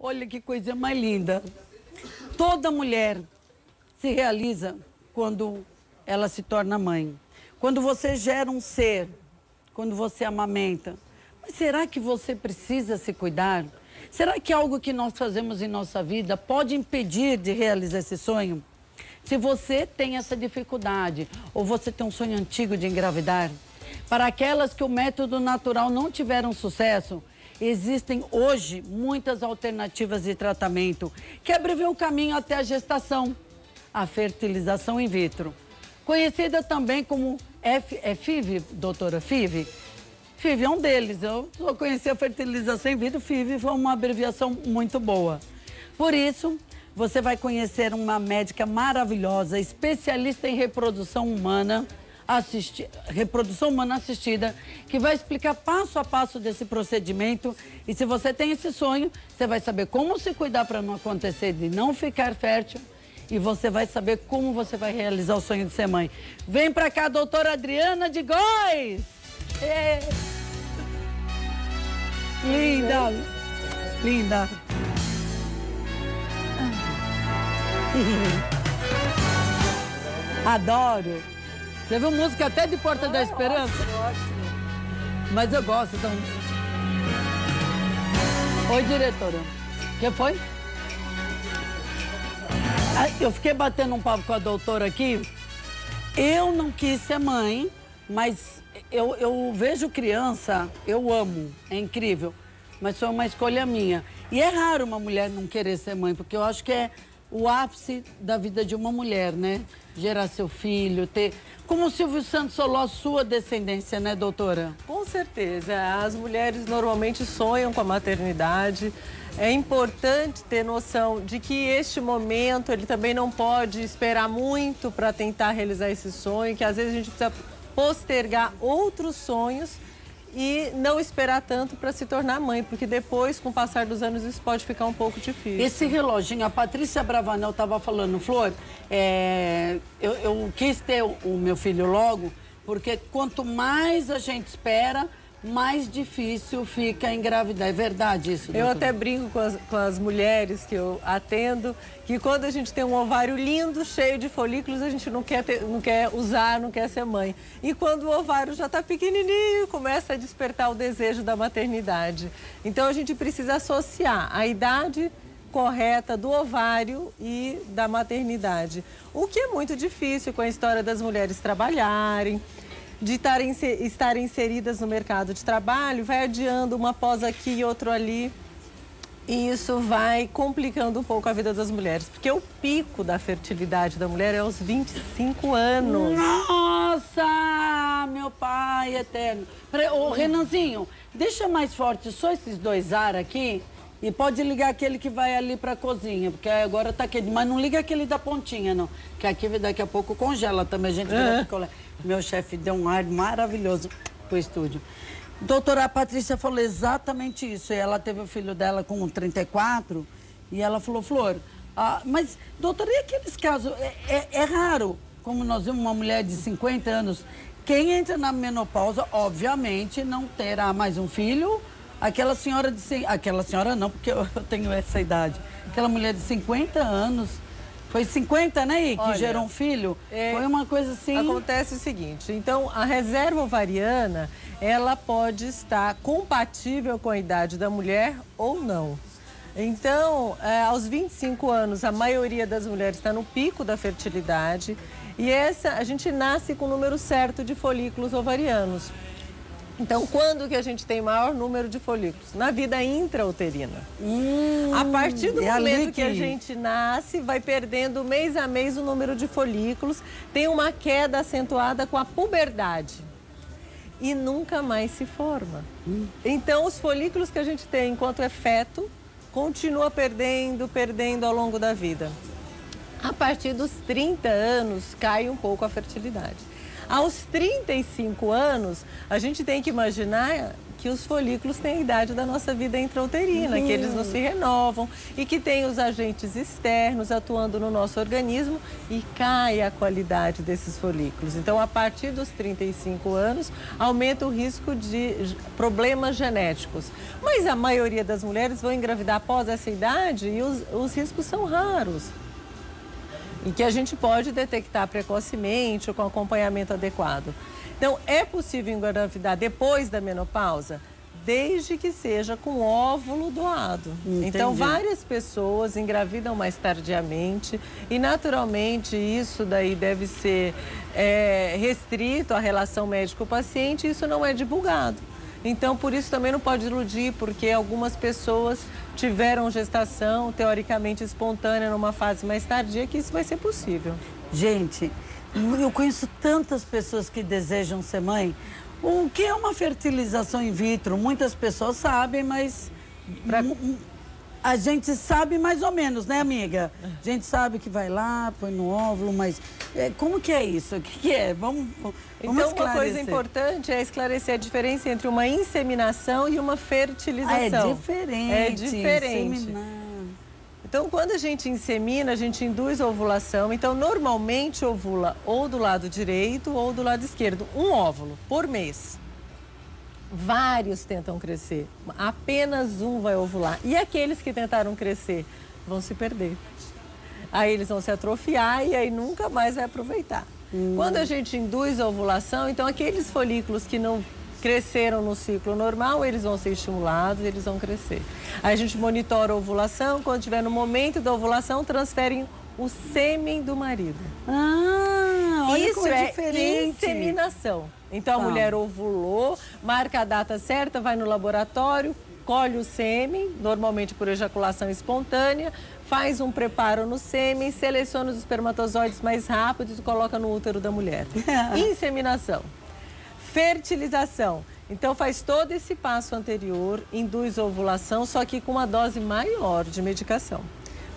Olha que coisa mais linda. Toda mulher se realiza quando ela se torna mãe. Quando você gera um ser, quando você amamenta. Mas será que você precisa se cuidar? Será que algo que nós fazemos em nossa vida pode impedir de realizar esse sonho? Se você tem essa dificuldade, ou você tem um sonho antigo de engravidar, para aquelas que o método natural não tiveram sucesso, existem hoje muitas alternativas de tratamento que abreviam o caminho até a gestação, a fertilização in vitro. Conhecida também como FIV, doutora FIV. FIV é um deles, eu só conheci a fertilização in vitro, FIV foi uma abreviação muito boa. Por isso, você vai conhecer uma médica maravilhosa, especialista em reprodução humana assistida, que vai explicar passo a passo desse procedimento. E se você tem esse sonho, você vai saber como se cuidar para não acontecer de não ficar fértil. E você vai saber como você vai realizar o sonho de ser mãe. Vem pra cá, doutora Adriana de Góes! É. Linda! Linda! Adoro! Você viu música até de Porta da Esperança? Ótimo. Mas eu gosto, então... Oi, diretora. O que foi? Eu fiquei batendo um papo com a doutora aqui. Eu não quis ser mãe, mas eu vejo criança, eu amo, é incrível. Mas foi uma escolha minha. E é raro uma mulher não querer ser mãe, porque eu acho que é o ápice da vida de uma mulher, né? Gerar seu filho, ter... Como o Silvio Santos falou, a sua descendência, né, doutora? Com certeza. As mulheres normalmente sonham com a maternidade. É importante ter noção de que este momento, ele também não pode esperar muito para tentar realizar esse sonho, que às vezes a gente precisa postergar outros sonhos e não esperar tanto para se tornar mãe, porque depois, com o passar dos anos, isso pode ficar um pouco difícil. Esse reloginho, a Patrícia Bravanel estava falando, Flor, eu quis ter o meu filho logo, porque quanto mais a gente espera, mais difícil fica engravidar. É verdade isso, doutora? Eu até brinco com as mulheres que eu atendo, que quando a gente tem um ovário lindo, cheio de folículos, a gente não quer usar, não quer ser mãe. E quando o ovário já está pequenininho, começa a despertar o desejo da maternidade. Então a gente precisa associar a idade correta do ovário e da maternidade. O que é muito difícil com a história das mulheres trabalharem, de estarem inseridas no mercado de trabalho, vai adiando uma pós aqui e outro ali. E isso vai complicando um pouco a vida das mulheres. Porque o pico da fertilidade da mulher é aos 25 anos. Nossa, meu pai eterno. Ô, Renanzinho, deixa mais forte só esses dois ar aqui. E pode ligar aquele que vai ali pra cozinha, porque agora tá quente. Mas não liga aquele da pontinha, não. Que aqui daqui a pouco congela também, a gente vira picolé. Meu chefe deu um ar maravilhoso pro estúdio. Doutora Patrícia falou exatamente isso. Ela teve o filho dela com 34 e ela falou, Flor, mas doutora, e aqueles casos? É raro, como nós vimos uma mulher de 50 anos, quem entra na menopausa, obviamente, não terá mais um filho. Aquela senhora aquela senhora não, porque eu tenho essa idade. Aquela mulher de 50 anos, foi 50, né, que Olha, gerou um filho? Foi uma coisa assim... Acontece o seguinte, então a reserva ovariana, ela pode estar compatível com a idade da mulher ou não. Então, aos 25 anos, a maioria das mulheres está no pico da fertilidade e a gente nasce com o número certo de folículos ovarianos. Então, quando que a gente tem maior número de folículos? Na vida intrauterina. A partir do momento que a gente nasce, vai perdendo mês a mês o número de folículos, tem uma queda acentuada com a puberdade e nunca mais se forma. Então, os folículos que a gente tem enquanto é feto, continua perdendo ao longo da vida. A partir dos 30 anos, cai um pouco a fertilidade. Aos 35 anos, a gente tem que imaginar que os folículos têm a idade da nossa vida intrauterina, que eles não se renovam e que tem os agentes externos atuando no nosso organismo e cai a qualidade desses folículos. Então, a partir dos 35 anos, aumenta o risco de problemas genéticos. Mas a maioria das mulheres vão engravidar após essa idade e os riscos são raros. E que a gente pode detectar precocemente ou com acompanhamento adequado. Então, é possível engravidar depois da menopausa? Desde que seja com óvulo doado. Entendi. Então, várias pessoas engravidam mais tardiamente e, naturalmente, isso daí deve ser restrito à relação médico-paciente e isso não é divulgado. Então, por isso também não pode iludir, porque algumas pessoas tiveram gestação, teoricamente espontânea, numa fase mais tardia, que isso vai ser possível. Gente, eu conheço tantas pessoas que desejam ser mãe. O que é uma fertilização in vitro? Muitas pessoas sabem, mas a gente sabe mais ou menos, né, amiga? A gente sabe que vai lá, põe no óvulo, mas como que é isso? O que é? Vamos então, uma coisa importante é esclarecer a diferença entre uma inseminação e uma fertilização. É diferente. É diferente. Inseminar. Então, quando a gente insemina, a gente induz a ovulação. Então, normalmente ovula ou do lado direito ou do lado esquerdo. Um óvulo por mês. Vários tentam crescer, apenas um vai ovular. E aqueles que tentaram crescer vão se perder. Aí eles vão se atrofiar e aí nunca mais vai aproveitar. Quando a gente induz a ovulação, então aqueles folículos que não cresceram no ciclo normal, eles vão ser estimulados, eles vão crescer. Aí a gente monitora a ovulação, quando estiver no momento da ovulação, transferem o sêmen do marido. Ah, olha isso como é diferente. Inseminação. Então a mulher ovulou, marca a data certa, vai no laboratório, colhe o sêmen, normalmente por ejaculação espontânea, faz um preparo no sêmen, seleciona os espermatozoides mais rápidos e coloca no útero da mulher. Inseminação. Fertilização. Então faz todo esse passo anterior, induz a ovulação, só que com uma dose maior de medicação.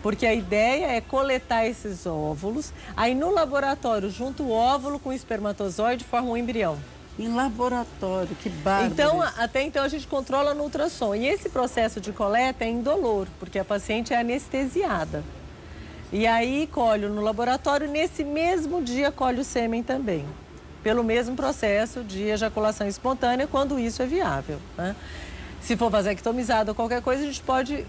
Porque a ideia é coletar esses óvulos, aí no laboratório, junto o óvulo com o espermatozoide, forma um embrião. Em laboratório, que bárbaro. Então, até então a gente controla no ultrassom. E esse processo de coleta é indolor, porque a paciente é anestesiada. E aí colhe no laboratório, nesse mesmo dia colhe o sêmen também. Pelo mesmo processo de ejaculação espontânea, quando isso é viável, né? Se for vasectomizado ou qualquer coisa, a gente pode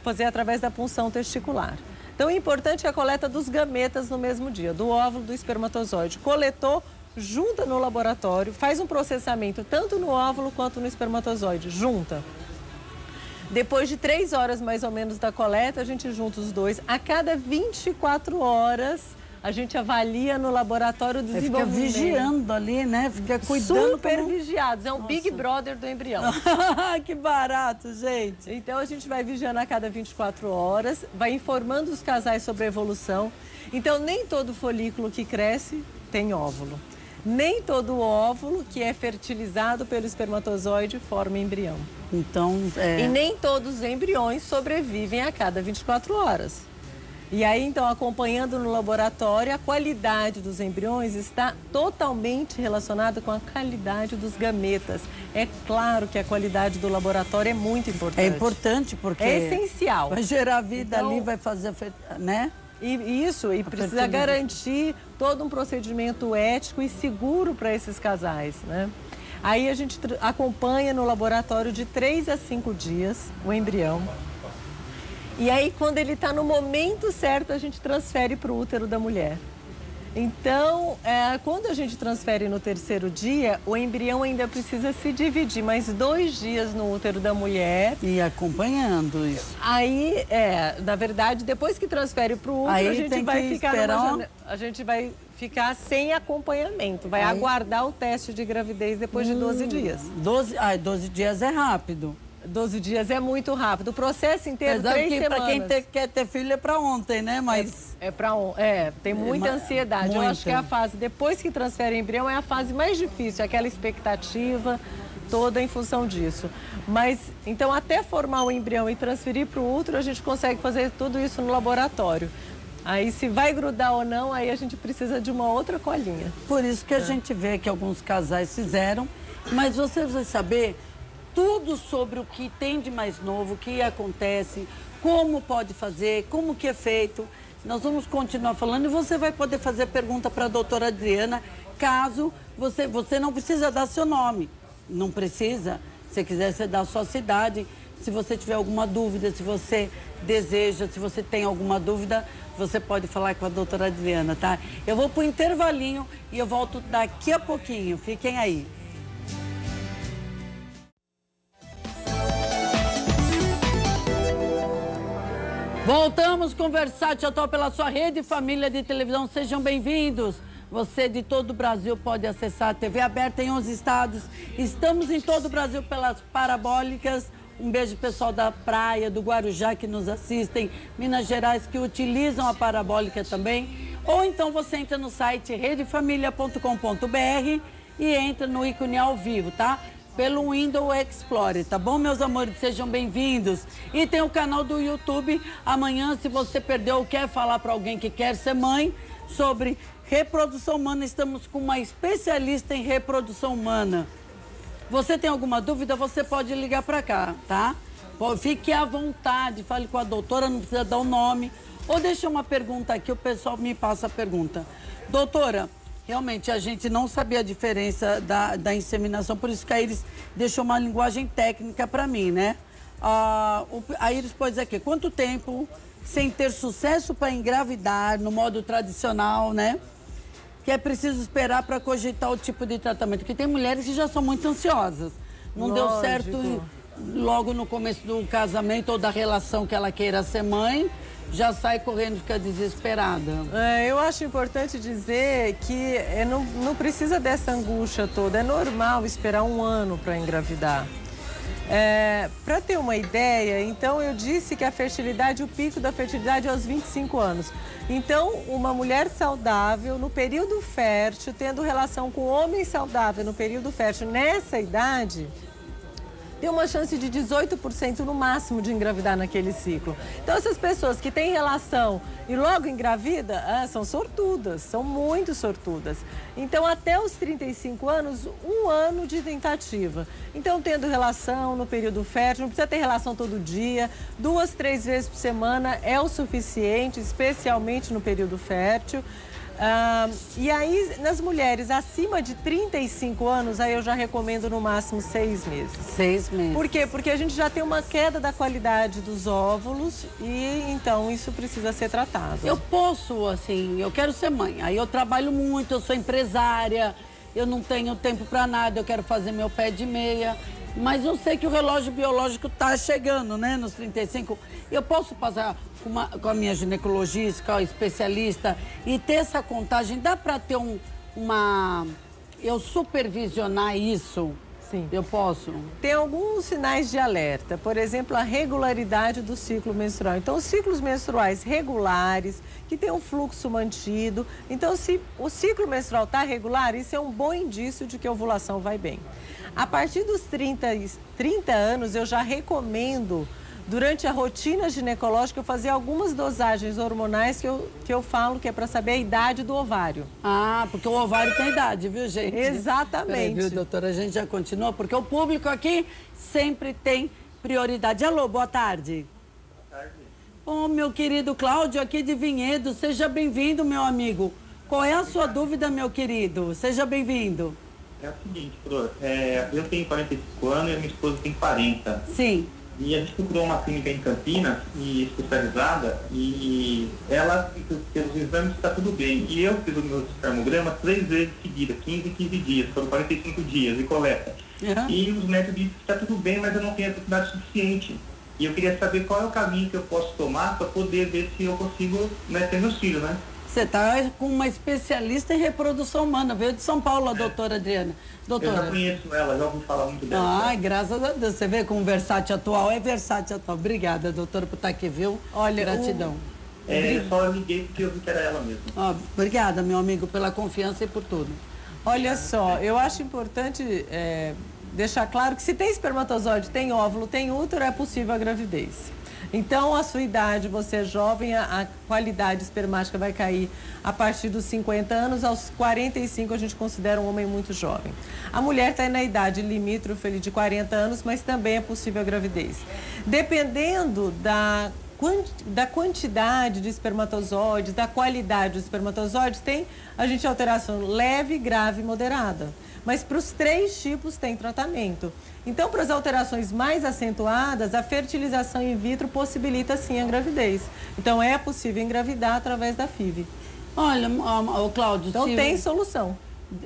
fazer através da punção testicular. Então, o importante é a coleta dos gametas no mesmo dia, do óvulo, do espermatozoide. Coletou, junta no laboratório, faz um processamento tanto no óvulo quanto no espermatozoide, junta. Depois de 3 horas mais ou menos da coleta, a gente junta os dois. A cada 24 horas, a gente avalia no laboratório o desenvolvimento. Fica vigiando ali, né? Fica cuidando. Super vigiados. É um Big Brother do embrião. Que barato, gente. Então, a gente vai vigiando a cada 24 horas, vai informando os casais sobre a evolução. Então, nem todo folículo que cresce tem óvulo. Nem todo óvulo que é fertilizado pelo espermatozoide forma embrião. Então, E nem todos os embriões sobrevivem a cada 24 horas. E aí, então, acompanhando no laboratório, a qualidade dos embriões está totalmente relacionada com a qualidade dos gametas. É claro que a qualidade do laboratório é muito importante. É importante porque... É essencial. Vai gerar vida então, ali, vai fazer, né? E precisa garantir todo um procedimento ético e seguro para esses casais, né? Aí a gente acompanha no laboratório de 3 a 5 dias o embrião. E aí, quando ele está no momento certo, a gente transfere para o útero da mulher. Então, quando a gente transfere no 3º dia, o embrião ainda precisa se dividir mais 2 dias no útero da mulher. E acompanhando isso. Aí, na verdade, depois que transfere para o útero, aí a gente vai ficar a gente vai ficar sem acompanhamento, vai aguardar o teste de gravidez depois de 12 dias. 12 dias é rápido. 12 dias é muito rápido. O processo inteiro, Apesar 3 que semanas. Para quem quer ter filho é para ontem, né? Mas tem muita ansiedade. Muita. Eu acho que é a fase, depois que transfere embrião, é a fase mais difícil, aquela expectativa toda em função disso. Mas, então, até formar o embrião e transferir para o útero, a gente consegue fazer tudo isso no laboratório. Aí, se vai grudar ou não, aí a gente precisa de uma outra colinha. Por isso que a gente vê que alguns casais fizeram, mas você vai saber... tudo sobre o que tem de mais novo, o que acontece, como pode fazer, como que é feito. Nós vamos continuar falando e você vai poder fazer pergunta para a doutora Adriana, caso você não precisa dar seu nome. Não precisa. Se quiser, você dá a sua cidade. Se você tiver alguma dúvida, se você deseja, se você tem alguma dúvida, você pode falar com a doutora Adriana, tá? Eu vou para o intervalinho e eu volto daqui a pouquinho. Fiquem aí. Voltamos com Versátil Atual pela sua rede família de televisão. Sejam bem-vindos. Você de todo o Brasil pode acessar a TV aberta em 11 estados. Estamos em todo o Brasil pelas parabólicas. Um beijo pessoal da praia, do Guarujá que nos assistem, Minas Gerais que utilizam a parabólica também. Ou então você entra no site redefamilia.com.br e entra no ícone ao vivo, tá? Pelo Windows Explorer, tá bom, meus amores? Sejam bem-vindos. E tem o canal do YouTube. Amanhã, se você perdeu ou quer falar para alguém que quer ser mãe sobre reprodução humana, estamos com uma especialista em reprodução humana. Você tem alguma dúvida, você pode ligar para cá, tá? Fique à vontade, fale com a doutora, não precisa dar o nome. Ou deixa uma pergunta aqui, o pessoal me passa a pergunta. Doutora, realmente a gente não sabia a diferença da inseminação, por isso que a Iris deixou uma linguagem técnica para mim, né? A Iris pode dizer aqui, quanto tempo sem ter sucesso para engravidar no modo tradicional, né? Que é preciso esperar para cogitar o tipo de tratamento. Porque tem mulheres que já são muito ansiosas. Não deu certo logo no começo do casamento ou da relação que ela queira ser mãe, já sai correndo e fica desesperada. Eu acho importante dizer que não precisa dessa angústia toda. É normal esperar 1 ano para engravidar. Para ter uma ideia, então eu disse que a fertilidade, o pico da fertilidade é aos 25 anos. Então, uma mulher saudável no período fértil, tendo relação com homem saudável no período fértil nessa idade, tem uma chance de 18% no máximo de engravidar naquele ciclo. Então, essas pessoas que têm relação e logo engravida, são sortudas, são muito sortudas. Então, até os 35 anos, 1 ano de tentativa. Então, tendo relação no período fértil, não precisa ter relação todo dia, 2, 3 vezes por semana é o suficiente, especialmente no período fértil. E aí, nas mulheres acima de 35 anos, aí eu já recomendo no máximo 6 meses. 6 meses. Por quê? Porque a gente já tem uma queda da qualidade dos óvulos e então isso precisa ser tratado. Eu posso, assim, eu quero ser mãe, aí eu trabalho muito, eu sou empresária, eu não tenho tempo para nada, eu quero fazer meu pé de meia. Mas eu sei que o relógio biológico está chegando, né, nos 35. Eu posso passar com a minha ginecologista, com a especialista, e ter essa contagem? Dá para ter eu supervisionar isso? Sim. Eu posso? Tem alguns sinais de alerta. Por exemplo, a regularidade do ciclo menstrual. Então, os ciclos menstruais regulares, que tem um fluxo mantido. Então, se o ciclo menstrual está regular, isso é um bom indício de que a ovulação vai bem. A partir dos 30 anos, eu já recomendo, durante a rotina ginecológica, eu fazer algumas dosagens hormonais que eu falo que é para saber a idade do ovário. Porque o ovário tem idade, viu, gente? Exatamente. Peraí, viu, doutora? A gente já continua, porque o público aqui sempre tem prioridade. Alô, boa tarde. Boa tarde. Ô, meu querido Cláudio, aqui de Vinhedo, seja bem-vindo, meu amigo. Qual é a sua dúvida, meu querido? Seja bem-vindo. É o seguinte, doutor, eu tenho 45 anos e a minha esposa tem 40. Sim. E a gente procurou uma clínica em Campinas, especializada, e ela, pelos exames, está tudo bem. E eu fiz o meu espermograma 3 vezes seguidas, 15 em 15 dias, foram 45 dias, e coleta. Uhum. E os médicos dizem que está tudo bem, mas eu não tenho a quantidade suficiente. E eu queria saber qual é o caminho que eu posso tomar para poder ver se eu consigo ter meus filhos, né? Você está com uma especialista em reprodução humana, veio de São Paulo, a doutora Adriana. Doutora. Eu já conheço ela, já ouvi falar muito dela. Ai, graças a Deus. Você vê como Versátil Atual é Versátil Atual. Obrigada, doutora, por estar aqui, viu? Olha, gratidão. Eu só liguei porque eu vi que era ela mesmo. Obrigada, meu amigo, pela confiança e por tudo. Olha só, eu acho importante deixar claro que se tem espermatozoide, tem óvulo, tem útero, é possível a gravidez. Então, a sua idade, você é jovem, a qualidade espermática vai cair a partir dos 50 anos. Aos 45, a gente considera um homem muito jovem. A mulher está na idade limítrofe de 40 anos, mas também é possível a gravidez. Dependendo da quantidade de espermatozoides, da qualidade dos espermatozoides, a gente alteração leve, grave e moderada. Mas para os 3 tipos tem tratamento. Então, para as alterações mais acentuadas, a fertilização in vitro possibilita sim a gravidez. Então, é possível engravidar através da FIV. Olha, Cláudio... Então, tem solução.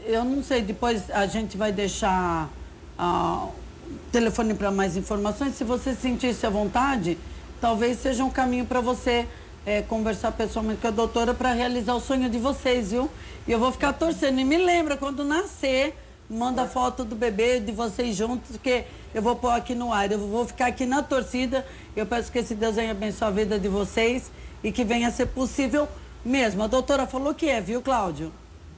Eu não sei, depois a gente vai deixar o telefone para mais informações. Se você sentisse à vontade, talvez seja um caminho para você conversar pessoalmente com a doutora para realizar o sonho de vocês, viu? E eu vou ficar torcendo. E me lembra, quando nascer, manda foto do bebê, de vocês juntos, que eu vou pôr aqui no ar. Eu vou ficar aqui na torcida. Eu peço que esse Deus venha abençoar a vida de vocês e que venha a ser possível mesmo. A doutora falou que é, viu, Cláudio?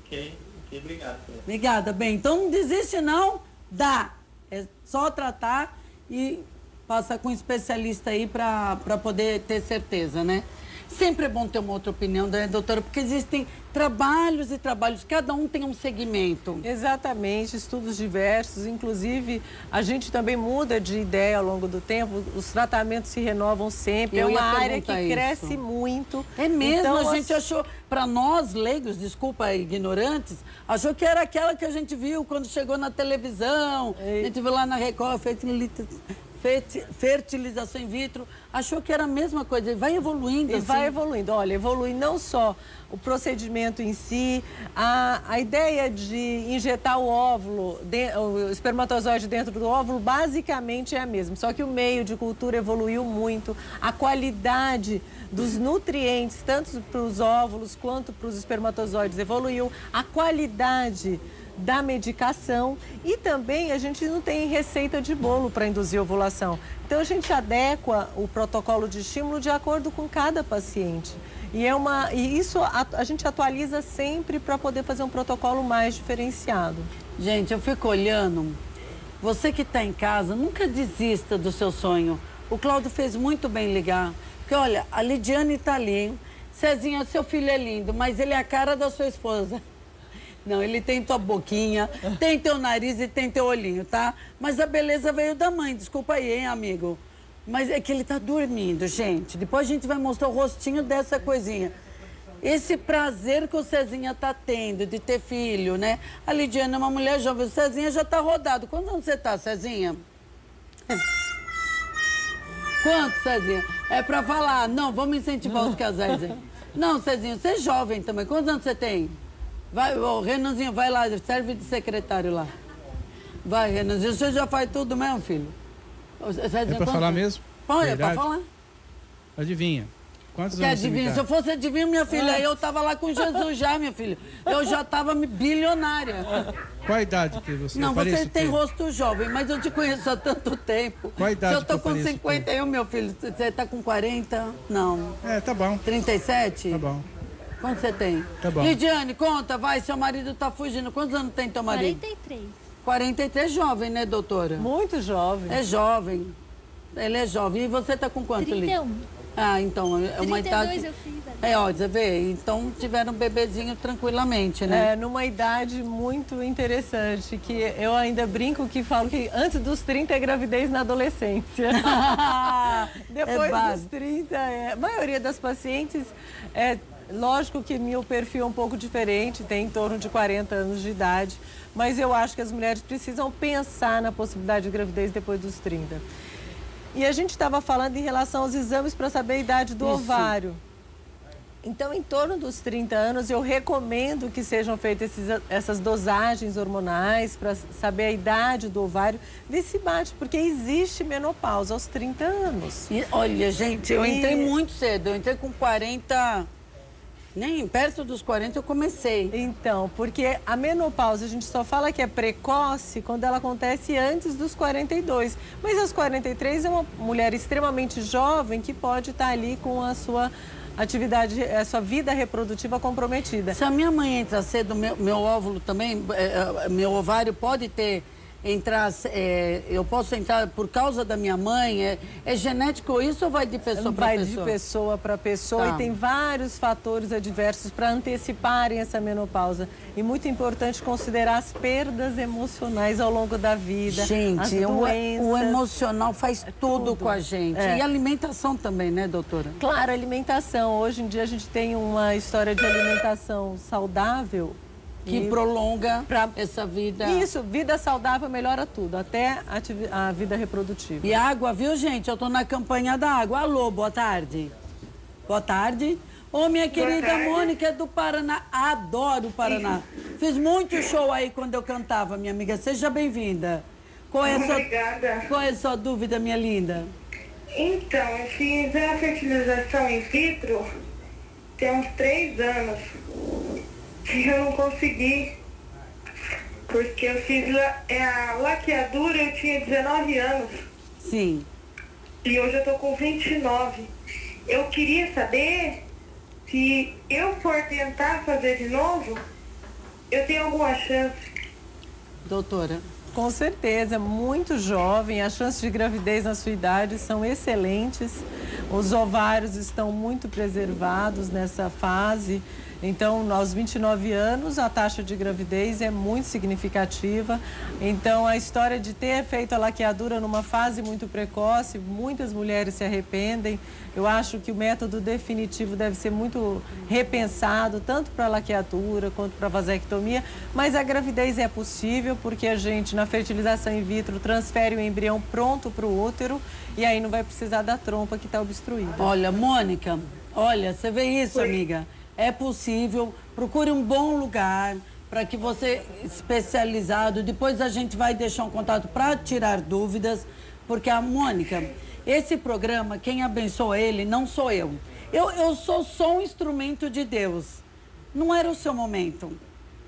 Ok, obrigado. Obrigada, bem. Então não desiste não, dá. É só tratar e passar com um especialista aí para poder ter certeza, né? Sempre é bom ter uma outra opinião, né, doutora? Porque existem trabalhos e trabalhos, cada um tem um segmento. Exatamente, estudos diversos, inclusive a gente também muda de ideia ao longo do tempo, os tratamentos se renovam sempre, é uma área que cresce muito. É mesmo, então, a gente achou, para nós leigos, desculpa, ignorantes, achou que era aquela que a gente viu quando chegou na televisão, a gente viu lá na Record, fertilização in vitro, achou que era a mesma coisa, e vai evoluindo. E vai evoluindo, olha, evolui não só o procedimento em si, a ideia de injetar o óvulo, o espermatozoide dentro do óvulo, basicamente é a mesma, só que o meio de cultura evoluiu muito, a qualidade dos nutrientes, tanto para os óvulos quanto para os espermatozoides, evoluiu, a qualidade da medicação e também a gente não tem receita de bolo para induzir a ovulação. Então a gente adequa o protocolo de estímulo de acordo com cada paciente. E isso a gente atualiza sempre para poder fazer um protocolo mais diferenciado. Gente, eu fico olhando, você que está em casa, nunca desista do seu sonho. O Cláudio fez muito bem ligar, porque olha, a Lidiane está ali, Cezinha, seu filho é lindo, mas ele é a cara da sua esposa. Não, ele tem tua boquinha, tem teu nariz e tem teu olhinho, tá? Mas a beleza veio da mãe, desculpa aí, hein, amigo? Mas é que ele tá dormindo, gente. Depois a gente vai mostrar o rostinho dessa coisinha. Esse prazer que o Cezinha tá tendo de ter filho, né? A Lidiana é uma mulher jovem, o Cezinha já tá rodado. Quantos anos você tá, Cezinha? Quanto, Cezinha? É pra falar. Não, vamos incentivar os casais aí. Não, Cezinha, você é jovem também. Quantos anos você tem? Vai, ô, Renanzinho, vai lá, serve de secretário lá. Vai, Renanzinho, você já faz tudo mesmo, filho? É pra falar mesmo? Pode, é pra falar. Adivinha. Quantos Porque anos adivinha, se eu fosse adivinho, minha filha, aí eu tava lá com Jesus já, minha filha. Eu já tava bilionária. Qual a idade que você Não, você tem ter? rosto jovem, mas eu te conheço há tanto tempo. Qual a idade se eu tô que eu com 51, meu filho, você tá com 40? Não. É, tá bom. 37? Tá bom. Quanto você tem? Tá bom. Lidiane, conta, vai, seu marido tá fugindo. Quantos anos tem teu marido? 43. 43, jovem, né, doutora? Muito jovem. É jovem. Ele é jovem. E você tá com quanto, Lidiane? 31. Ah, então, é uma 32 idade... eu fiz. Ó, você vê, então tiveram um bebezinho tranquilamente, né? É, numa idade muito interessante, que eu ainda brinco que falo que antes dos 30 é gravidez na adolescência. Depois dos 30, a maioria das pacientes, lógico que meu perfil é um pouco diferente, tem em torno de 40 anos de idade, mas eu acho que as mulheres precisam pensar na possibilidade de gravidez depois dos 30. E a gente estava falando em relação aos exames para saber a idade do ovário. Então, em torno dos 30 anos, eu recomendo que sejam feitas essas dosagens hormonais para saber a idade do ovário. Vê se bate, porque existe menopausa aos 30 anos. E, olha, gente, eu entrei muito cedo. Eu entrei com 40... Nem perto dos 40 eu comecei. Então, porque a menopausa, a gente só fala que é precoce quando ela acontece antes dos 42. Mas aos 43 é uma mulher extremamente jovem que pode estar ali com a sua atividade, a sua vida reprodutiva comprometida. Se a minha mãe entra cedo, meu óvulo também, meu ovário pode ter entrar, eu posso entrar por causa da minha mãe? É genético isso ou vai de pessoa para pessoa? Vai de pessoa para pessoa, Tá. E tem vários fatores adversos para anteciparem essa menopausa. E muito importante considerar as perdas emocionais ao longo da vida. Gente, as o doenças. emocional faz tudo com a gente. E a alimentação também, né, doutora? Claro, alimentação. Hoje em dia a gente tem uma história de alimentação saudável. Que prolonga essa vida. Isso, vida saudável melhora tudo, até a vida reprodutiva. E água, viu, gente? Eu tô na campanha da água. Alô, boa tarde. Boa tarde. Ô, minha querida Mônica é do Paraná. Adoro o Paraná. Fiz muito show aí quando eu cantava, minha amiga. Seja bem-vinda. Obrigada. Qual é a sua dúvida, minha linda? Então, eu fiz a fertilização in vitro tem uns 3 anos. E eu não consegui. Porque eu fiz a laqueadura, eu tinha 19 anos. Sim. E hoje eu tô com 29. Eu queria saber se eu for tentar fazer de novo, eu tenho alguma chance. Doutora. Com certeza, muito jovem, as chances de gravidez na sua idade são excelentes. Os ovários estão muito preservados nessa fase. Então, aos 29 anos, a taxa de gravidez é muito significativa. Então, a história de ter feito a laqueadura numa fase muito precoce, muitas mulheres se arrependem. Eu acho que o método definitivo deve ser muito repensado, tanto para a laqueadura quanto para a vasectomia. Mas a gravidez é possível, porque a gente, na fertilização in vitro, transfere o embrião pronto para o útero e aí não vai precisar da trompa que está obstruída. Olha, Mônica, olha, você vê isso, amiga? É possível, procure um bom lugar para que você, especializado, depois a gente vai deixar um contato para tirar dúvidas, porque a Mônica, esse programa, quem abençoa ele não sou eu. Eu sou só um instrumento de Deus. Não era o seu momento.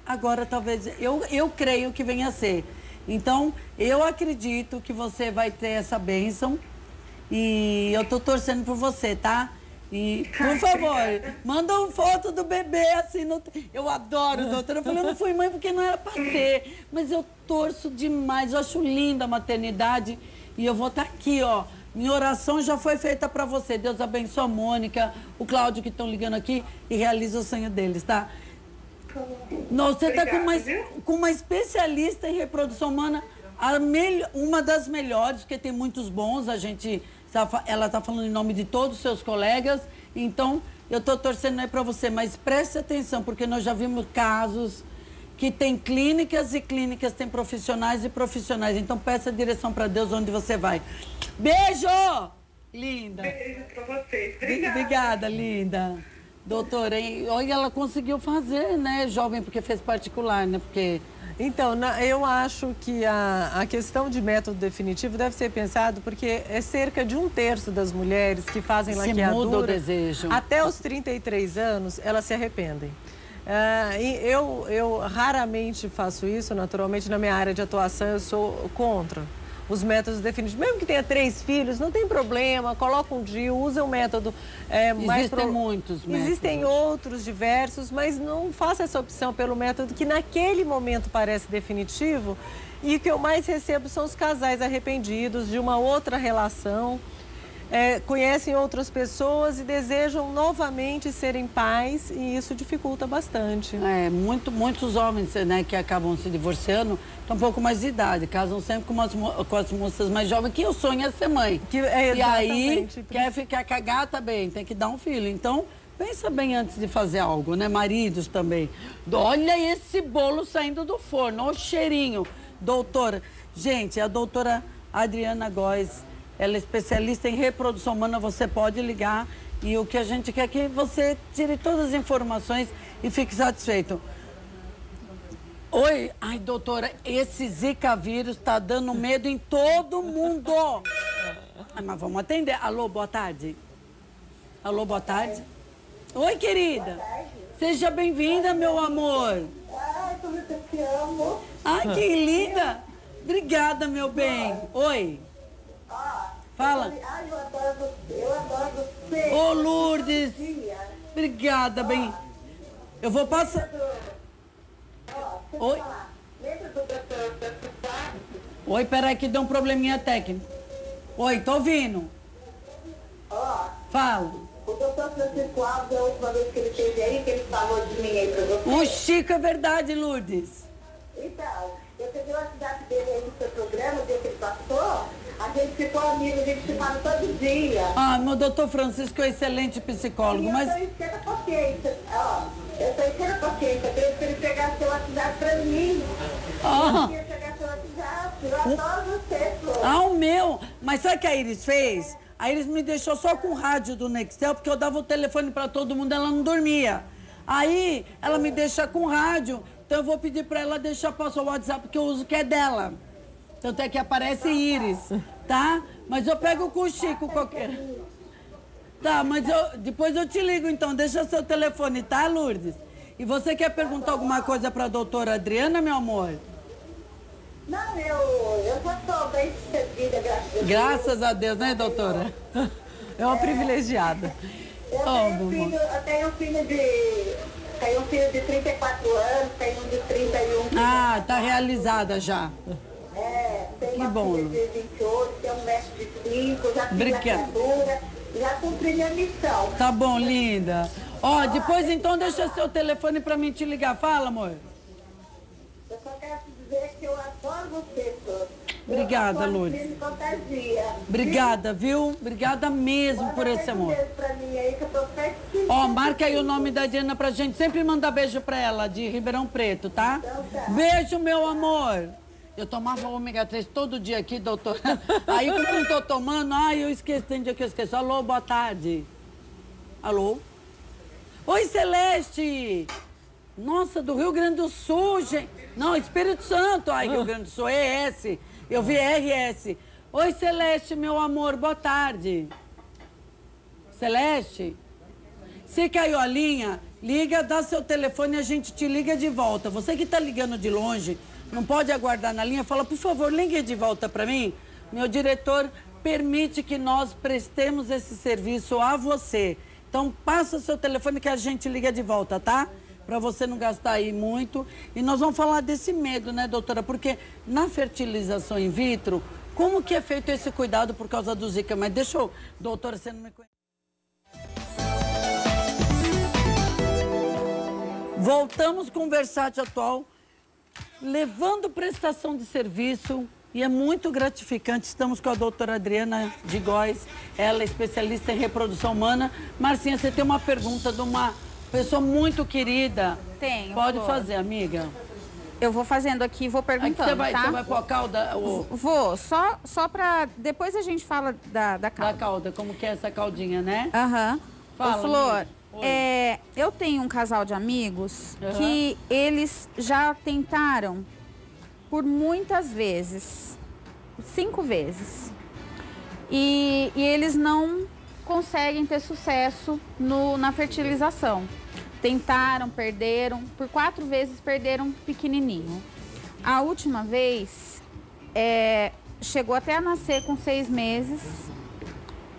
Agora, talvez, eu creio que venha a ser. Então, eu acredito que você vai ter essa bênção e eu tô torcendo por você, tá? E, por favor, manda uma foto do bebê, assim, eu adoro, doutora. Eu falei, eu não fui mãe porque não era pra ter, mas eu torço demais, eu acho linda a maternidade e eu vou estar aqui, ó. Minha oração já foi feita pra você. Deus abençoe a Mônica, o Cláudio que estão ligando aqui e realiza o sonho deles, tá? Não, você tá com uma especialista em reprodução humana, uma das melhores, porque tem muitos bons, ela está falando em nome de todos os seus colegas, então eu estou torcendo aí para você, mas preste atenção, porque nós já vimos casos que tem clínicas e clínicas, tem profissionais e profissionais, então peça direção para Deus onde você vai. Beijo! Linda! Beijo para vocês. Obrigada, linda. Doutora, olha, ela conseguiu fazer, né, jovem, porque fez particular, né, porque... Então, eu acho que a questão de método definitivo deve ser pensado porque é cerca de 1/3 das mulheres que fazem laqueadura. Muda o desejo. Até os 33 anos, elas se arrependem. Eu raramente faço isso, naturalmente, na minha área de atuação eu sou contra os métodos definitivos. Mesmo que tenha 3 filhos, não tem problema, coloca um DIU, usa um método Existem muitos métodos. Existem outros diversos, mas não faça essa opção pelo método que naquele momento parece definitivo. E o que eu mais recebo são os casais arrependidos de uma outra relação, conhecem outras pessoas e desejam novamente serem pais e isso dificulta bastante. Muitos homens, né, que acabam se divorciando estão um pouco mais de idade, casam sempre com as moças mais jovens, que o sonho é ser mãe. E aí quer ficar com a gata bem, tem que dar um filho. Então, pensa bem antes de fazer algo, né? Maridos também. Olha esse bolo saindo do forno, olha o cheirinho. Doutora, gente, a doutora Adriana Góes, ela é especialista em reprodução humana, você pode ligar e o que a gente quer é que você tire todas as informações e fique satisfeito. Oi, ai doutora, esse Zika vírus tá dando medo em todo mundo. Mas vamos atender. Alô, boa tarde. Alô, boa tarde. Oi, querida. Boa tarde. Seja bem-vinda, meu amor. Ai, como eu te amo. Ai, que linda. Obrigada, meu bem. Oi. Fala. Ai, eu adoro você. Ô, Lourdes. Obrigada, bem. Eu vou passar... Oi. Lembra do doutor Oi, peraí que deu um probleminha técnico. Oi, tô ouvindo. Ó, Fala. o doutor Francisco Alves, a última vez que ele esteve aí, que ele falou de mim aí pra você. O Chico é verdade, Lourdes. Então, eu peguei o WhatsApp dele aí no seu programa, o dia que ele passou, a gente ficou amigo, a gente se fala todo dia. Ah, meu doutor Francisco é excelente psicólogo, E mas... eu tô enchendo a paciência, ó, eu tô enchendo a paciência, eu queria que ele pegasse seu WhatsApp pra mim. Ah. Eu queria pegar seu WhatsApp, eu adoro você, Flor. Ah, o meu. Mas sabe o que a Iris fez? A Iris me deixou só com o rádio do Nextel, porque eu dava o telefone pra todo mundo, ela não dormia. Aí, ela me deixa com o rádio, então eu vou pedir pra ela deixar passar o WhatsApp, que eu uso, que é dela. Tanto é que aparece Iris, tá? Mas eu pego com o Chico qualquer... Tá, mas depois eu te ligo, então. Deixa seu telefone, tá, Lourdes? E você quer perguntar alguma coisa pra doutora Adriana, meu amor? Não, eu já estou bem servida, graças a Deus. Graças a Deus, né, doutora? É uma privilegiada. Eu tenho um filho de 34 anos, tenho um de 31. Ah, tá realizada já. Tem Que uma bom. filha de 28, tem um mestre de 5, já fiz a Obrigada. criatura, já cumpri minha missão. Tá bom, linda. Ó, depois então deixa seu telefone pra mim te ligar. Fala, amor. Eu só quero te dizer que eu adoro você, Flor. Obrigada, Lourdes. Me contagia. Obrigada, viu? Obrigada mesmo por esse amor. Um beijo pra mim aí, que eu tô certinho. Ó, marca aí o nome da Diana pra gente sempre mandar beijo pra ela, de Ribeirão Preto, tá? Então tá. Beijo, meu amor. Eu tomava ômega 3 todo dia aqui, doutora. Aí, como eu não tô tomando, eu esqueço, tem dia que eu esqueço. Alô, boa tarde. Alô? Oi, Celeste. Nossa, do Rio Grande do Sul, gente. Não, Espírito Santo. Ai, Rio Grande do Sul, ES. Eu vi RS. Oi, Celeste, meu amor, boa tarde. Celeste? Se caiu a linha, liga, dá seu telefone e a gente te liga de volta. Você que tá ligando de longe, não pode aguardar na linha, fala, por favor, ligue de volta para mim. Meu diretor permite que nós prestemos esse serviço a você. Então, passa o seu telefone que a gente liga de volta, tá? Para você não gastar aí muito. E nós vamos falar desse medo, né, doutora? Porque na fertilização in vitro, como que é feito esse cuidado por causa do Zika? Mas deixa eu... Doutora, você não me conhece. Voltamos com o Versátil Atual, levando prestação de serviço, e é muito gratificante. Estamos com a doutora Adriana de Góes, ela é especialista em reprodução humana. Marcinha, você tem uma pergunta de uma pessoa muito querida. Tenho. Pode fazer, amiga. Eu vou fazendo aqui e vou perguntando, Você vai tá? pôr a cauda? Vou, só pra... Depois a gente fala da Da cauda. cauda, como que é essa caudinha, né? Aham. Fala, Ô, Flor, amiga. Oi. eu tenho um casal de amigos que eles já tentaram por muitas vezes, 5 vezes. E eles não conseguem ter sucesso na fertilização. Tentaram, perderam, por 4 vezes perderam pequenininho. A última vez, chegou até a nascer com 6 meses,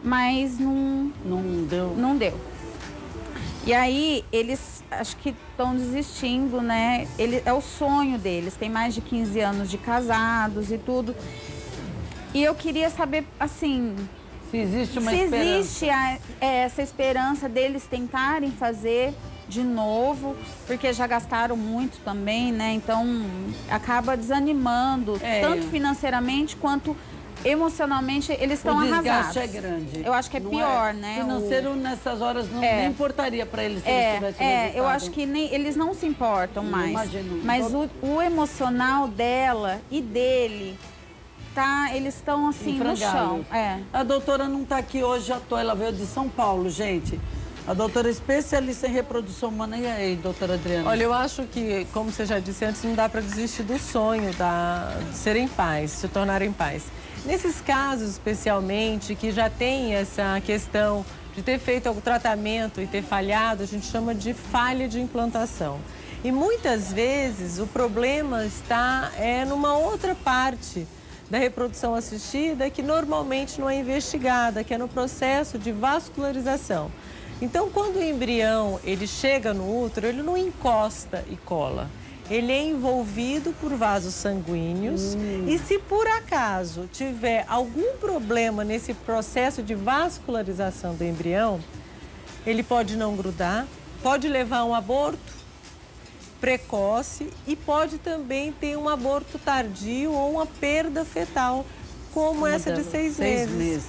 mas não deu. Não deu. E aí, eles acho que estão desistindo, né? É o sonho deles, tem mais de 15 anos de casados e tudo. E eu queria saber, assim... Se existe uma se esperança. existe essa esperança deles tentarem fazer de novo, porque já gastaram muito também, né? Então, acaba desanimando, tanto financeiramente quanto... Emocionalmente, eles estão arrasados. O desgaste é grande. Eu acho que é pior, né? Financeiro, nessas horas, nem importaria para eles se eles tivessem resultado. Eu acho que eles não se importam mais. Imagino. Mas o emocional dela e dele, eles estão assim no chão. A doutora não está aqui hoje à toa, ela veio de São Paulo, gente. A doutora é especialista em reprodução humana. E aí, doutora Adriana? Olha, eu acho que, como você já disse antes, não dá para desistir do sonho de serem pais, se tornarem pais. Nesses casos, especialmente, que já tem essa questão de ter feito algum tratamento e ter falhado, a gente chama de falha de implantação. E muitas vezes o problema está numa outra parte da reprodução assistida que normalmente não é investigada, que é no processo de vascularização. Então, quando o embrião ele chega no útero, ele não encosta e cola. ele é envolvido por vasos sanguíneos e se por acaso tiver algum problema nesse processo de vascularização do embrião, ele pode não grudar, pode levar a um aborto precoce e pode também ter um aborto tardio ou uma perda fetal, como essa de 6 meses.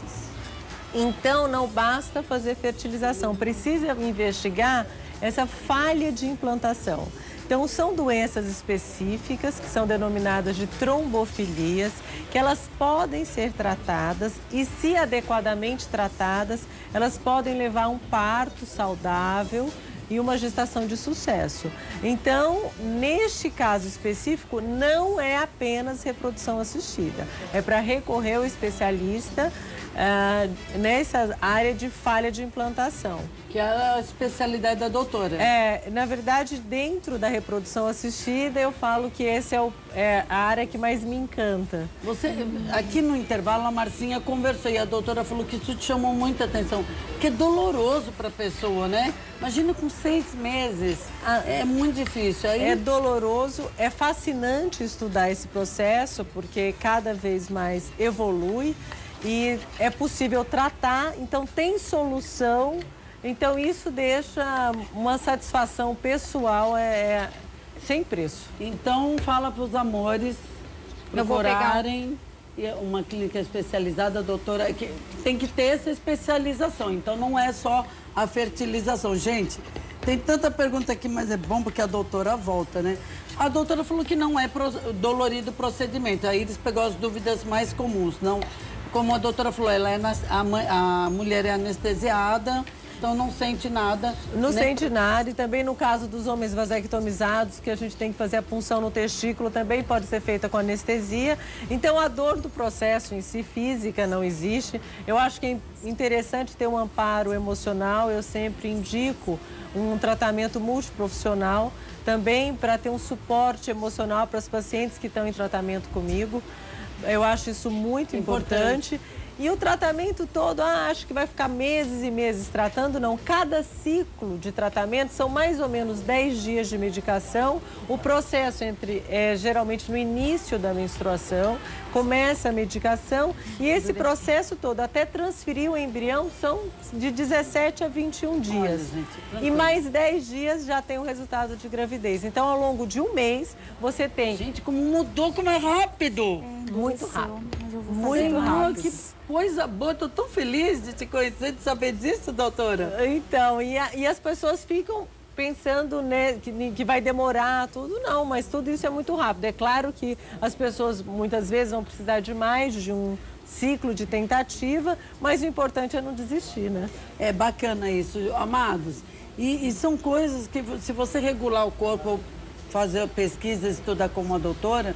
Então, não basta fazer fertilização, precisa investigar essa falha de implantação. Então, são doenças específicas, que são denominadas de trombofilias, que elas podem ser tratadas e, se adequadamente tratadas, elas podem levar a um parto saudável e uma gestação de sucesso. Então, neste caso específico, não é apenas reprodução assistida. É para recorrer ao especialista nessa área de falha de implantação. Que é a especialidade da doutora. Na verdade, dentro da reprodução assistida, eu falo que essa é a área que mais me encanta. Você, aqui no intervalo, a Marcinha conversou e a doutora falou que isso te chamou muita atenção, que é doloroso para a pessoa, né? Imagina com 6 meses, é muito difícil. Aí... É doloroso, é fascinante estudar esse processo, porque cada vez mais evolui e é possível tratar, então tem solução. Então, isso deixa uma satisfação pessoal sem preço. Então, fala para os amores procurarem uma clínica especializada, doutora, que tem que ter essa especialização. Então, não é só a fertilização. Gente, tem tanta pergunta aqui, mas é bom porque a doutora volta, né? A doutora falou que não é dolorido o procedimento. A Iris pegou as dúvidas mais comuns. Não, como a doutora falou, a mulher é anestesiada, então não sente nada. Não sente nada, e também no caso dos homens vasectomizados, que a gente tem que fazer a punção no testículo, também pode ser feita com anestesia. Então a dor do processo em si, física, não existe. Eu acho que é interessante ter um amparo emocional, eu sempre indico um tratamento multiprofissional, também para ter um suporte emocional para os pacientes que estão em tratamento comigo. Eu acho isso muito importante. E o tratamento todo, acho que vai ficar meses e meses tratando, não. Cada ciclo de tratamento são mais ou menos 10 dias de medicação. O processo geralmente no início da menstruação, começa a medicação e esse processo todo, até transferir o embrião, são de 17 a 21 dias. Olha, gente, e mais 10 dias já tem o resultado de gravidez. Então, ao longo de um mês, você tem... Gente, como mudou, como é rápido! Muito rápido. Muito rápido. Que coisa boa, tô tão feliz de te conhecer, de saber disso, doutora. Então, e as pessoas ficam pensando, né, que vai demorar tudo, não, mas tudo isso é muito rápido. É claro que as pessoas muitas vezes vão precisar de mais de um ciclo de tentativa, mas o importante é não desistir, né? É bacana isso, amados. E são coisas que, se você regular o corpo, fazer pesquisa, estudar como a doutora,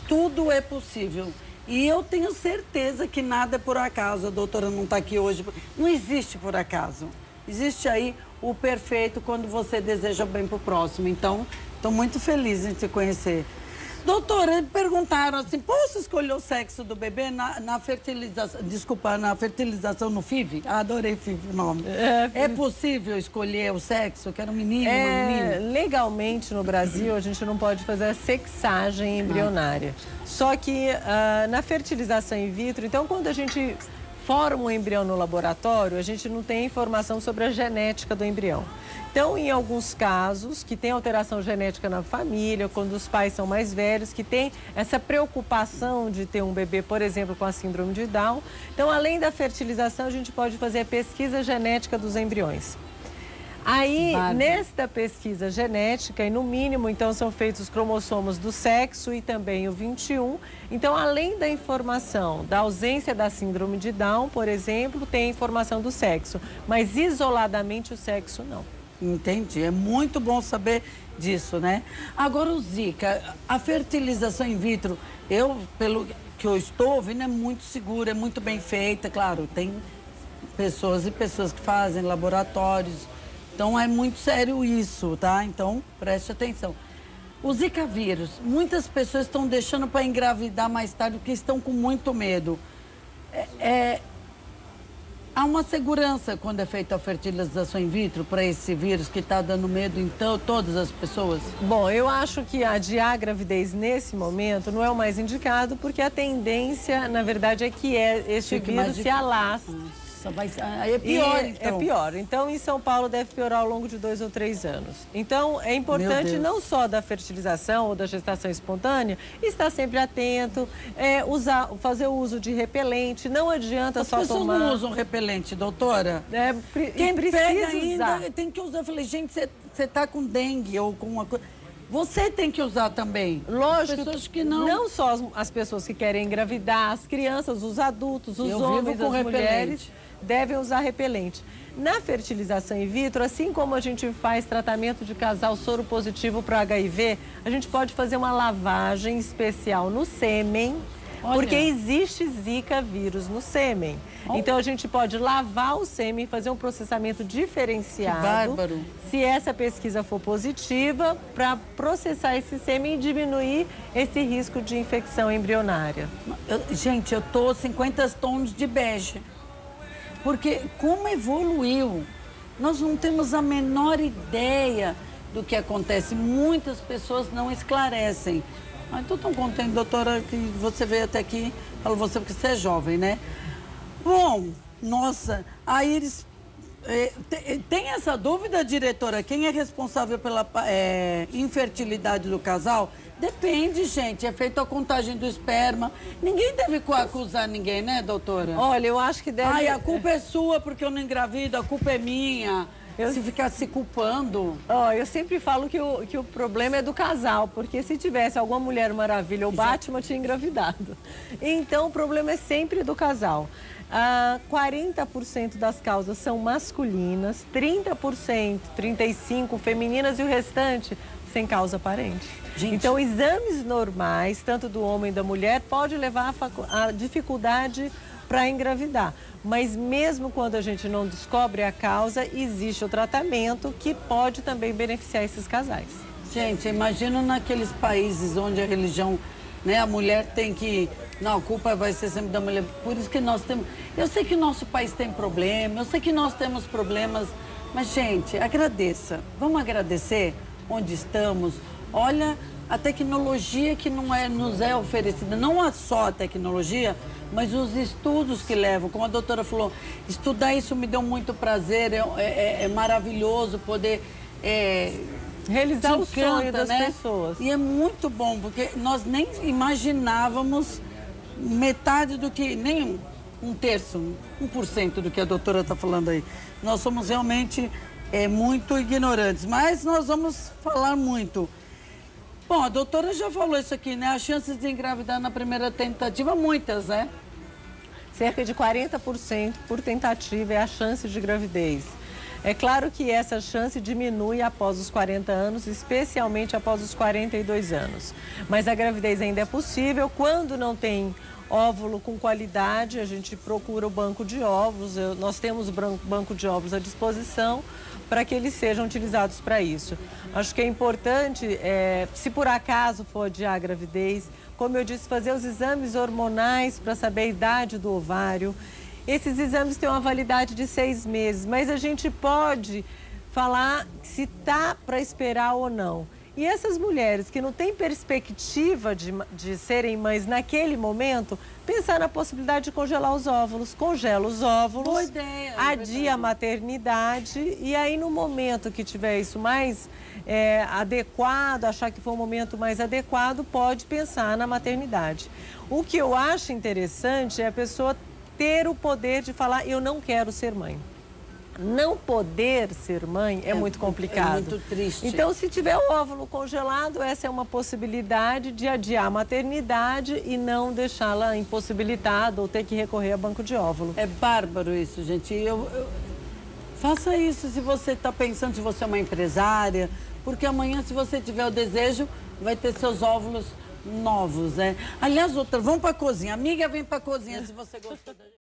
tudo é possível. E eu tenho certeza que nada é por acaso. A doutora não está aqui hoje. Não existe por acaso. Existe aí o perfeito quando você deseja bem para o próximo. Então, estou muito feliz em te conhecer. Doutora, perguntaram assim, posso escolher o sexo do bebê na fertilização? Desculpa, na fertilização no FIV? Adorei FIV o nome. É possível escolher o sexo? Quero um menino, uma menina? Legalmente, no Brasil, a gente não pode fazer a sexagem embrionária. Só que na fertilização in vitro, então, quando a gente forma um embrião no laboratório, a gente não tem informação sobre a genética do embrião. Então, em alguns casos, que tem alteração genética na família, quando os pais são mais velhos, que tem essa preocupação de ter um bebê, por exemplo, com a síndrome de Down. Então, além da fertilização, a gente pode fazer a pesquisa genética dos embriões. Aí, nesta pesquisa genética, e no mínimo, então, são feitos os cromossomos do sexo e também o 21. Então, além da informação da ausência da síndrome de Down, por exemplo, tem a informação do sexo, mas isoladamente o sexo não. Entendi, é muito bom saber disso, né? Agora, o Zika, a fertilização in vitro, pelo que eu estou ouvindo, é muito segura, é muito bem feita. Claro, tem pessoas e pessoas que fazem laboratórios, então é muito sério isso, tá? Então, preste atenção. O Zika vírus, muitas pessoas estão deixando para engravidar mais tarde porque estão com muito medo. há uma segurança quando é feita a fertilização in vitro para esse vírus que está dando medo em todas as pessoas? Bom, eu acho que adiar a gravidez nesse momento não é o mais indicado, porque a tendência, na verdade, é que esse vírus se alastre. Aí é pior, então. É pior. Então, em São Paulo, deve piorar ao longo de 2 ou 3 anos. Então, é importante, não só da fertilização ou da gestação espontânea, estar sempre atento, fazer o uso de repelente. Não adianta só tomar... As pessoas não usam repelente, doutora? Quem pega ainda tem que usar. Eu falei, gente, você tá com dengue ou com uma coisa... Você tem que usar também. Lógico, pessoas que não... Não só as pessoas que querem engravidar, as crianças, os adultos, os homens, as mulheres devem usar repelente. Na fertilização in vitro, assim como a gente faz tratamento de casal soro positivo para HIV, a gente pode fazer uma lavagem especial no sêmen, porque existe Zika vírus no sêmen. Então a gente pode lavar o sêmen, fazer um processamento diferenciado. Que bárbaro. Se essa pesquisa for positiva, para processar esse sêmen e diminuir esse risco de infecção embrionária. Gente, eu tô 50 tons de bege. Porque como evoluiu, nós não temos a menor ideia do que acontece. Muitas pessoas não esclarecem. Estou tão contente, doutora, que você veio até aqui. Falo você porque você é jovem, né? Bom, nossa, a Iris... tem essa dúvida, diretora? Quem é responsável pela infertilidade do casal? Depende, gente. É feita a contagem do esperma. Ninguém deve acusar ninguém, né, doutora? Olha, eu acho que deve... Ai, a culpa é sua porque eu não engravido, a culpa é minha. Se ficar se culpando... Eu sempre falo que o problema é do casal, porque se tivesse alguma Mulher Maravilha ou Batman, tinha engravidado. Então, o problema é sempre do casal. 40% das causas são masculinas, 30%, 35% femininas e o restante sem causa aparente. Gente. Então, exames normais, tanto do homem e da mulher, pode levar a dificuldade para engravidar. Mas mesmo quando a gente não descobre a causa, existe o tratamento que pode também beneficiar esses casais. Gente, imagina naqueles países onde a religião, né, a mulher tem que... Não, a culpa vai ser sempre da mulher. Por isso que nós temos... Eu sei que o nosso país tem problema, eu sei que nós temos problemas, mas, gente, agradeça. Vamos agradecer onde estamos. Olha a tecnologia que nos é oferecida, não só a tecnologia, mas os estudos que levam. Como a doutora falou, estudar isso me deu muito prazer, é maravilhoso poder... realizar o sonho das pessoas. E é muito bom, porque nós nem imaginávamos metade do que, nem um terço, 1% do que a doutora está falando aí. Nós somos realmente muito ignorantes, mas nós vamos falar muito. Bom, a doutora já falou isso aqui, né? As chances de engravidar na primeira tentativa, muitas, né? Cerca de 40% por tentativa é a chance de gravidez. É claro que essa chance diminui após os 40 anos, especialmente após os 42 anos. Mas a gravidez ainda é possível. Quando não tem óvulo com qualidade, a gente procura o banco de óvulos. Nós temos o banco de óvulos à disposição para que eles sejam utilizados para isso. Acho que é importante, se por acaso for adiar a gravidez, como eu disse, fazer os exames hormonais para saber a idade do ovário. Esses exames têm uma validade de 6 meses, mas a gente pode falar se está para esperar ou não. E essas mulheres que não têm perspectiva de serem mães naquele momento, pensar na possibilidade de congelar os óvulos. Congela os óvulos, boa ideia, adia a maternidade e aí no momento que tiver isso mais adequado, achar que foi um momento mais adequado, pode pensar na maternidade. O que eu acho interessante é a pessoa ter o poder de falar, eu não quero ser mãe. Não poder ser mãe é muito complicado. É muito triste. Então, se tiver o óvulo congelado, essa é uma possibilidade de adiar a maternidade e não deixá-la impossibilitada ou ter que recorrer a banco de óvulo. É bárbaro isso, gente. Faça isso se você está pensando, se você é uma empresária, porque amanhã, se você tiver o desejo, vai ter seus óvulos novos, né? Aliás, outra, vamos para a cozinha. Amiga, vem para a cozinha se você gostou da gente.